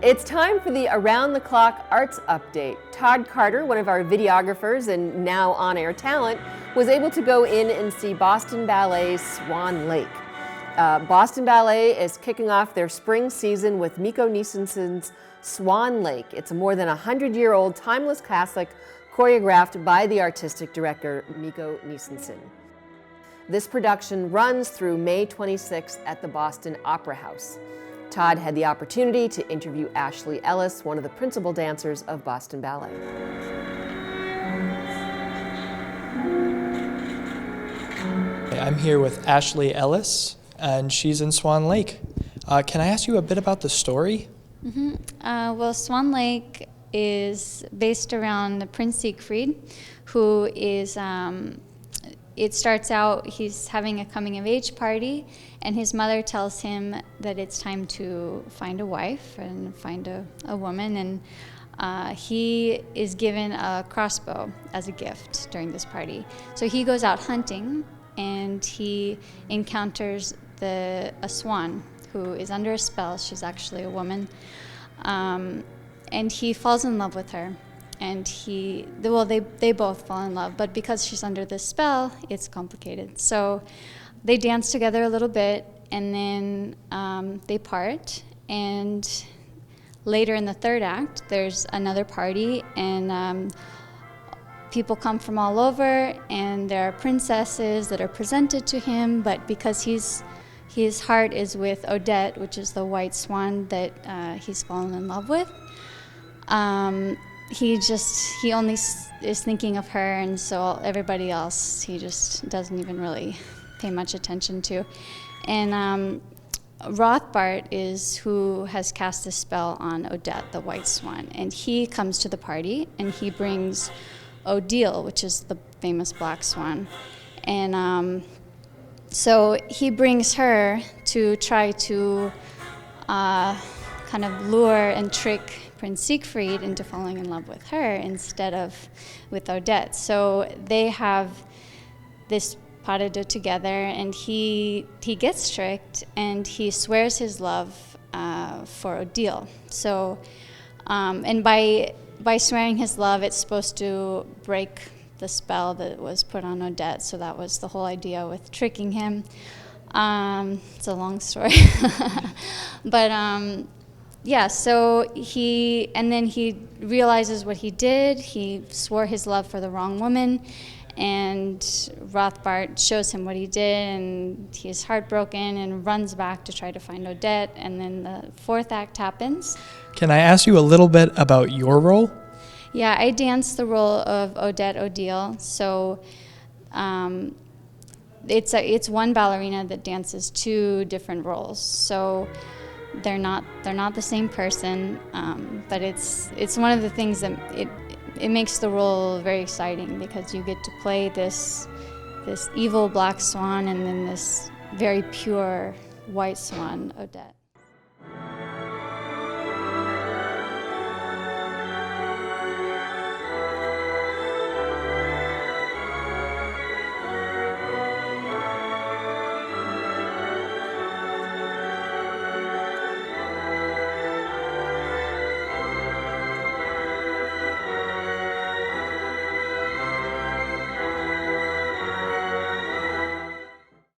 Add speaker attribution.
Speaker 1: It's time for the Around the Clock Arts Update. Todd Carter, one of our videographers and now on-air talent, was able to go in and see Boston Ballet's Swan Lake. Boston Ballet is kicking off their spring season with Mikko Nisensen's Swan Lake. It's a more than 100-year-old timeless classic choreographed by the artistic director Mikko Nisensen. This production runs through May 26th at the Boston Opera House. Todd had the opportunity to interview Ashley Ellis, one of the principal dancers of Boston Ballet.
Speaker 2: I'm here with Ashley Ellis, and she's in Swan Lake. Can I ask you a bit about the story?
Speaker 3: Well, Swan Lake is based around Prince Siegfried, who is, it starts out, he's having a coming-of-age party, and his mother tells him that it's time to find a wife and find a woman, and he is given a crossbow as a gift during this party. So he goes out hunting, and he encounters a swan who is under a spell. She's actually a woman, and he falls in love with her. And they both fall in love, but because she's under this spell, it's complicated. So they dance together a little bit, and then they part. And later in the third act, there's another party, and people come from all over, and there are princesses that are presented to him, but because his heart is with Odette, which is the white swan that he's fallen in love with, he only is thinking of her, and so everybody else he just doesn't even really pay much attention to. And Rothbart is who has cast this spell on Odette, the white swan, and he comes to the party, and he brings Odile, which is the famous black swan. And so he brings her to try to kind of lure and trick Prince Siegfried into falling in love with her instead of with Odette. So they have this pas de deux together, and he gets tricked, and he swears his love for Odile. So, and by swearing his love, it's supposed to break the spell that was put on Odette. So that was the whole idea with tricking him. It's a long story, but. Yeah, so he realizes what he did. He swore his love for the wrong woman, and Rothbart shows him what he did, and he's heartbroken and runs back to try to find Odette, and then the fourth act happens.
Speaker 2: Can I ask you a little bit about your role?
Speaker 3: Yeah, I dance the role of Odette Odile, so it's one ballerina that dances two different roles. So they're not the same person, but it's one of the things that it makes the role very exciting, because you get to play this evil black swan and then this very pure white swan, Odette.